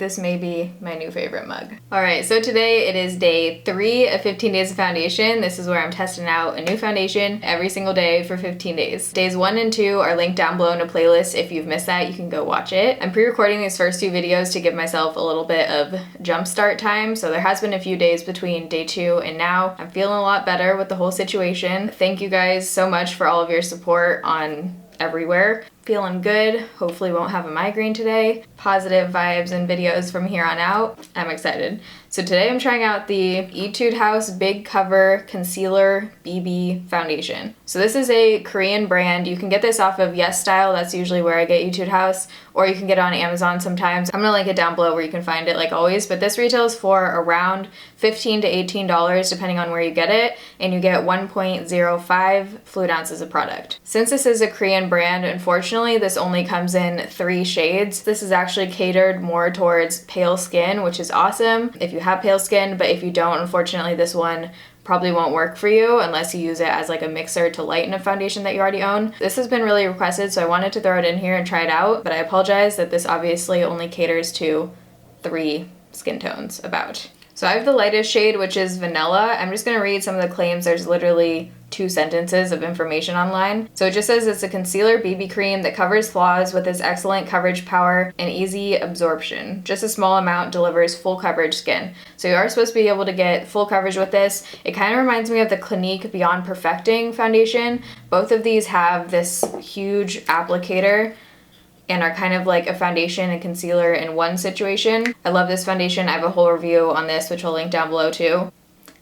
this may be my new favorite mug. Alright, so today it is day 3 of 15 days of foundation. This is where I'm testing out a new foundation every single day for 15 days. Days 1 and 2 are linked down below in a playlist. If you've missed that, you can go watch it. I'm pre-recording these first 2 videos to give myself a little bit of jump start time, so there has been a few days between day 2 and now. I'm feeling a lot better with the whole situation. Thank you guys so much for all of your support on everywhere. Feeling good. Hopefully won't have a migraine today. Positive vibes and videos from here on out. I'm excited. So today I'm trying out the Etude House Big Cover Concealer BB Foundation. So this is a Korean brand. You can get this off of Yes Style. That's usually where I get Etude House, or you can get it on Amazon sometimes. I'm gonna link it down below where you can find it like always, but this retails for around $15 to $18 depending on where you get it, and you get 1.05 fluid ounces of product. Since this is a Korean brand, unfortunately this only comes in 3 shades. This is actually catered more towards pale skin, which is awesome if you have pale skin, but if you don't, unfortunately this one probably won't work for you unless you use it as like a mixer to lighten a foundation that you already own. This has been really requested, so I wanted to throw it in here and try it out, but I apologize that this obviously only caters to 3 skin tones about. So I have the lightest shade, which is Vanilla. I'm just gonna read some of the claims. There's literally 2 sentences of information online. So it just says it's a concealer BB cream that covers flaws with its excellent coverage power and easy absorption. Just a small amount delivers full coverage skin. So you are supposed to be able to get full coverage with this. It kind of reminds me of the Clinique Beyond Perfecting foundation. Both of these have this huge applicator and are kind of like a foundation and concealer in one situation. I love this foundation. I have a whole review on this, which I'll link down below too.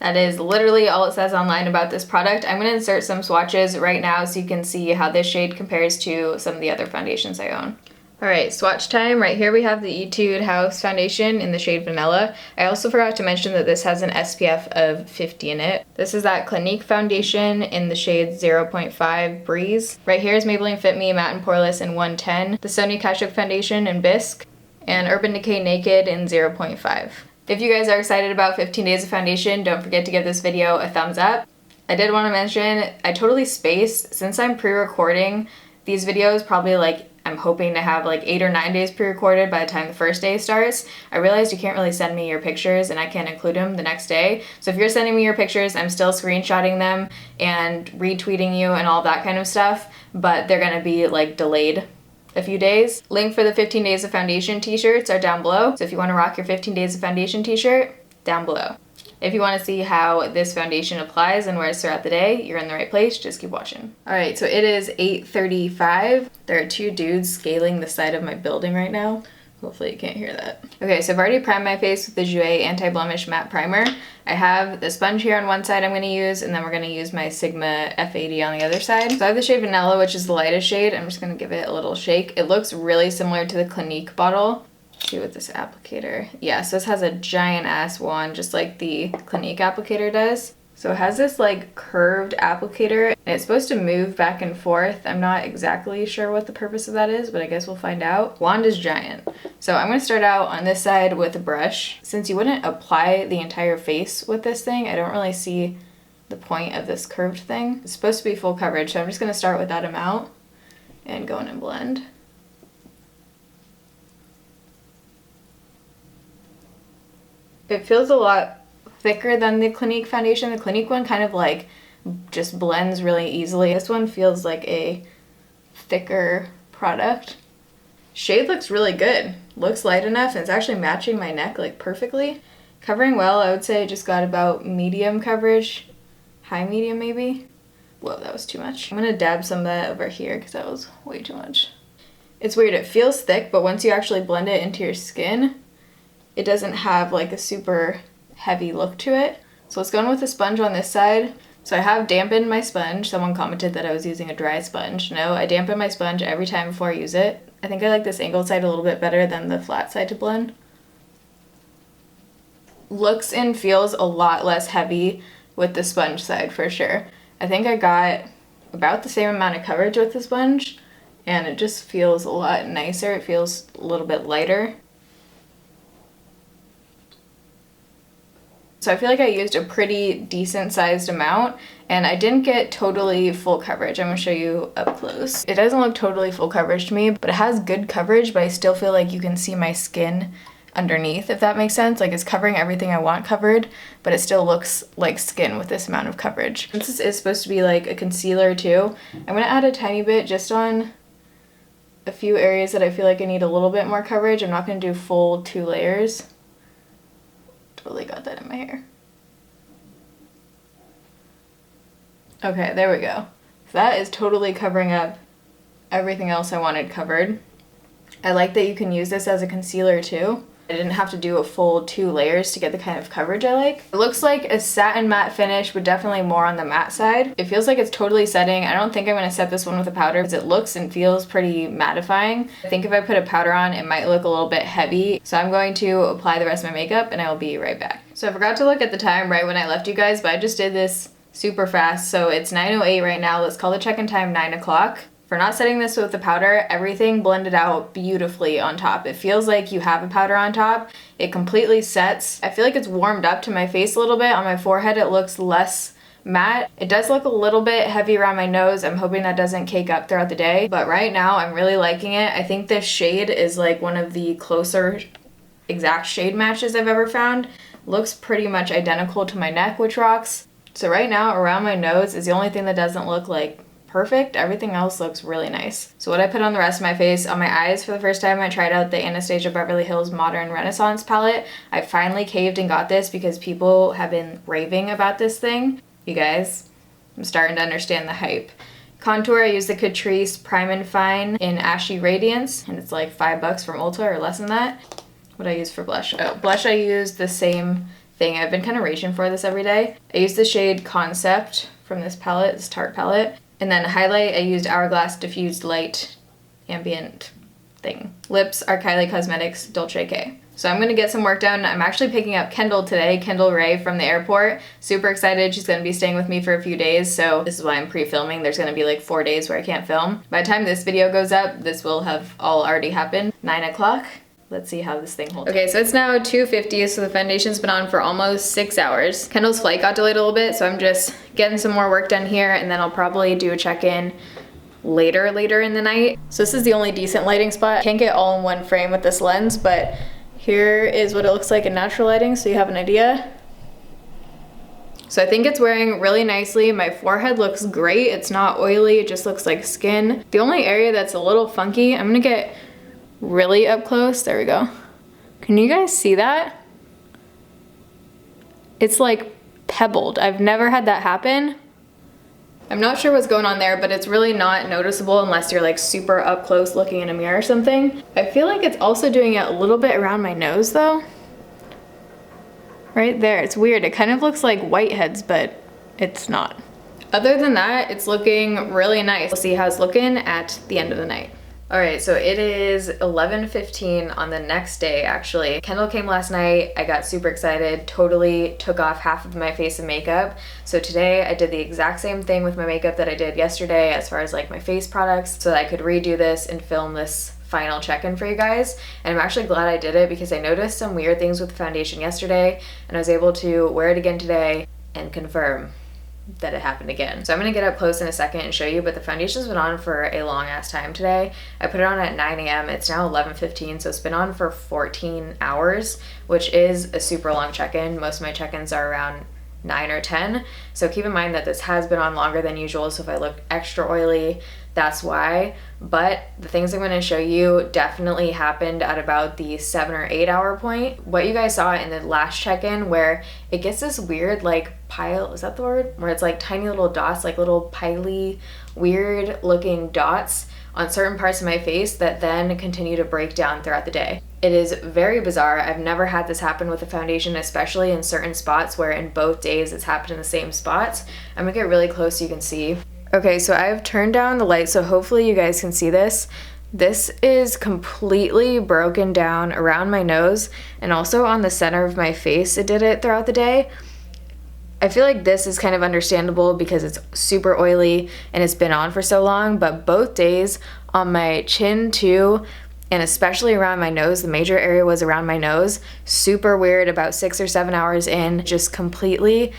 That is literally all it says online about this product. I'm gonna insert some swatches right now so you can see how this shade compares to some of the other foundations I own. Alright, swatch time. Right here we have the Etude House foundation in the shade Vanilla. I also forgot to mention that this has an SPF of 50 in it. This is that Clinique foundation in the shade 0.5 Breeze. Right here is Maybelline Fit Me Matte and Poreless in 110. The Sonia Kashuk foundation in Bisque. And Urban Decay Naked in 0.5. If you guys are excited about 15 days of foundation, don't forget to give this video a thumbs up. I did want to mention, I totally spaced. Since I'm pre-recording these videos, probably like I'm hoping to have like 8 or 9 days pre-recorded by the time the first day starts. I realized you can't really send me your pictures and I can't include them the next day. So if you're sending me your pictures, I'm still screenshotting them and retweeting you and all that kind of stuff, but they're gonna be like delayed a few days. Link for the 15 days of foundation t-shirts are down below. So if you wanna rock your 15 days of foundation t-shirt, down below. If you want to see how this foundation applies and wears throughout the day, you're in the right place. Just keep watching. Alright, so it is 8:35. There are 2 dudes scaling the side of my building right now. Hopefully you can't hear that. Okay, so I've already primed my face with the Jouer Anti-Blemish Matte Primer. I have the sponge here on one side I'm going to use, and then we're going to use my Sigma F80 on the other side. So I have the shade Vanilla, which is the lightest shade. I'm just going to give it a little shake. It looks really similar to the Clinique bottle. See with this applicator. Yeah, so this has a giant ass wand just like the Clinique applicator does. So it has this like curved applicator and it's supposed to move back and forth. I'm not exactly sure what the purpose of that is, but I guess we'll find out. Wand is giant. So I'm going to start out on this side with a brush. Since you wouldn't apply the entire face with this thing, I don't really see the point of this curved thing. It's supposed to be full coverage, so I'm just going to start with that amount and go in and blend. It feels a lot thicker than the Clinique foundation. The Clinique one kind of like just blends really easily. This one feels like a thicker product. Shade looks really good. Looks light enough and it's actually matching my neck like perfectly. Covering well, I would say I just got about medium coverage. High medium maybe. Whoa, that was too much. I'm gonna dab some of that over here because that was way too much. It's weird, it feels thick, but once you actually blend it into your skin, it doesn't have like a super heavy look to it. So let's go in with a sponge on this side. So I have dampened my sponge. Someone commented that I was using a dry sponge. No, I dampen my sponge every time before I use it. I think I like this angled side a little bit better than the flat side to blend. Looks and feels a lot less heavy with the sponge side for sure. I think I got about the same amount of coverage with the sponge and it just feels a lot nicer. It feels a little bit lighter. So I feel like I used a pretty decent sized amount and I didn't get totally full coverage. I'm gonna show you up close. It doesn't look totally full coverage to me, but it has good coverage, but I still feel like you can see my skin underneath, if that makes sense. Like it's covering everything I want covered, but it still looks like skin with this amount of coverage. Since this is supposed to be like a concealer too, I'm gonna add a tiny bit just on a few areas that I feel like I need a little bit more coverage. I'm not gonna do full 2 layers. Totally got that in my hair. Okay, there we go. So that is totally covering up everything else I wanted covered. I like that you can use this as a concealer too. I didn't have to do a full 2 layers to get the kind of coverage I like. It looks like a satin matte finish, but definitely more on the matte side. It feels like it's totally setting. I don't think I'm going to set this one with a powder because it looks and feels pretty mattifying. I think if I put a powder on, it might look a little bit heavy. So I'm going to apply the rest of my makeup and I will be right back. So I forgot to look at the time right when I left you guys, but I just did this super fast. So it's 9:08 right now. Let's call the check-in time 9 o'clock. For not setting this with the powder, everything blended out beautifully on top. It feels like you have a powder on top. It completely sets. I feel like it's warmed up to my face a little bit. On my forehead, it looks less matte. It does look a little bit heavy around my nose. I'm hoping that doesn't cake up throughout the day. But right now, I'm really liking it. I think this shade is like one of the closer exact shade matches I've ever found. Looks pretty much identical to my neck, which rocks. So right now, around my nose is the only thing that doesn't look like perfect. Everything else looks really nice. So what I put on the rest of my face, on my eyes for the first time, I tried out the Anastasia Beverly Hills Modern Renaissance palette. I finally caved and got this because people have been raving about this thing. You guys, I'm starting to understand the hype. Contour, I use the Catrice Prime and Fine in Ashy Radiance, and it's like $5 from Ulta or less than that. What I use for blush? Oh, blush I use the same thing. I've been kind of reaching for this every day. I use the shade Concept from this palette, this Tarte palette. And then highlight, I used Hourglass Diffused Light Ambient thing. Lips are Kylie Cosmetics Dolce K. So I'm gonna get some work done. I'm actually picking up Kendall today, Kendall Ray from the airport. Super excited. She's gonna be staying with me for a few days, so this is why I'm pre-filming. There's gonna be like 4 days where I can't film. By the time this video goes up, this will have all already happened. 9 o'clock. Let's see how this thing holds. Okay, so it's now 2:50, so the foundation's been on for almost 6 hours. Kendall's flight got delayed a little bit, so I'm just getting some more work done here, and then I'll probably do a check-in later in the night. So this is the only decent lighting spot. Can't get all in one frame with this lens, but here is what it looks like in natural lighting, so you have an idea. So I think it's wearing really nicely. My forehead looks great. It's not oily, it just looks like skin. The only area that's a little funky, I'm gonna get really up close. There we go. Can you guys see that? It's like pebbled. I've never had that happen. I'm not sure what's going on there, but it's really not noticeable unless you're like super up close looking in a mirror or something. I feel like it's also doing it a little bit around my nose though. Right there, it's weird. It kind of looks like whiteheads, but it's not. Other than that, it's looking really nice. We'll see how it's looking at the end of the night. All right, so it is 11:15 on the next day, actually. Kendall came last night. I got super excited, totally took off half of my face of makeup. So today I did the exact same thing with my makeup that I did yesterday as far as like my face products so that I could redo this and film this final check-in for you guys. And I'm actually glad I did it because I noticed some weird things with the foundation yesterday and I was able to wear it again today and confirm that it happened again. So I'm gonna get up close in a second and show you, but the foundation's been on for a long ass time today. I put it on at 9 a.m. It's now 11:15, so it's been on for 14 hours, which is a super long check-in. Most of my check-ins are around 9 or 10. So keep in mind that this has been on longer than usual, so if I look extra oily, that's why. But the things I'm going to show you definitely happened at about the 7 or 8 hour point. What you guys saw in the last check-in where it gets this weird like pile, is that the word? Where it's like tiny little dots, like little piley, weird looking dots on certain parts of my face that then continue to break down throughout the day. It is very bizarre. I've never had this happen with a foundation, especially in certain spots where in both days it's happened in the same spots. I'm gonna get really close so you can see. Okay, so I've turned down the light, so hopefully you guys can see this. This is completely broken down around my nose and also on the center of my face. It did it throughout the day. I feel like this is kind of understandable because it's super oily and it's been on for so long, but both days on my chin too, and especially around my nose, the major area was around my nose, super weird. About 6 or 7 hours in, just completely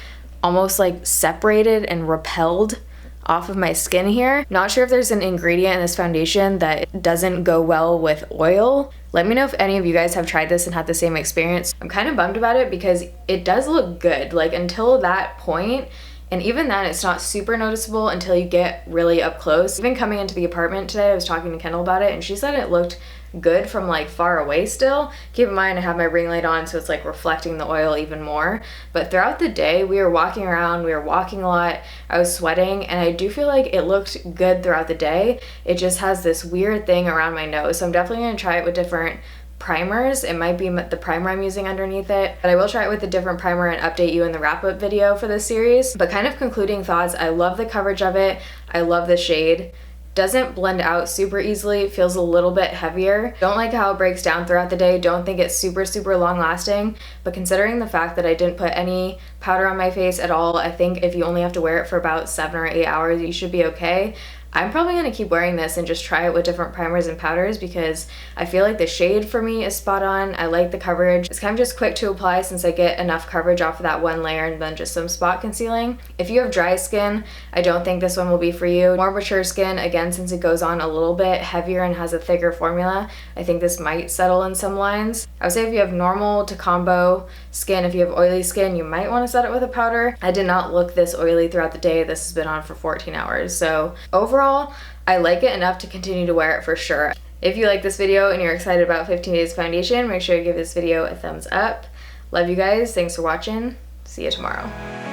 almost like separated and repelled off of my skin here. Not sure if there's an ingredient in this foundation that doesn't go well with oil, Let me know if any of you guys have tried this and had the same experience. I'm kind of bummed about it because it does look good, like until that point. And even then, it's not super noticeable until you get really up close. Even coming into the apartment today, I was talking to Kendall about it, and she said it looked good from like far away still. Keep in mind, I have my ring light on, so it's like reflecting the oil even more. But throughout the day, we were walking around, we were walking a lot, I was sweating, and I do feel like it looked good throughout the day. It just has this weird thing around my nose. So I'm definitely gonna try it with different primers. It might be the primer I'm using underneath it, but I will try it with a different primer and update you in the wrap-up video for this series. But kind of concluding thoughts, I love the coverage of it. I love the shade. Doesn't blend out super easily, feels a little bit heavier. Don't like how it breaks down throughout the day. Don't think it's super long lasting, but considering the fact that I didn't put any powder on my face at all, I think if you only have to wear it for about 7 or 8 hours, you should be okay. I'm probably gonna keep wearing this and just try it with different primers and powders because I feel like the shade for me is spot on. I like the coverage. It's kind of just quick to apply since I get enough coverage off of that one layer and then just some spot concealing. If you have dry skin, I don't think this one will be for you. More mature skin, again, since it goes on a little bit heavier and has a thicker formula, I think this might settle in some lines. I would say if you have normal to combo skin, if you have oily skin, you might want to set it with a powder. I did not look this oily throughout the day. This has been on for 14 hours. So overall, I like it enough to continue to wear it for sure. If you like this video and you're excited about 15 Days Foundation, make sure you give this video a thumbs up. Love you guys. Thanks for watching. See you tomorrow.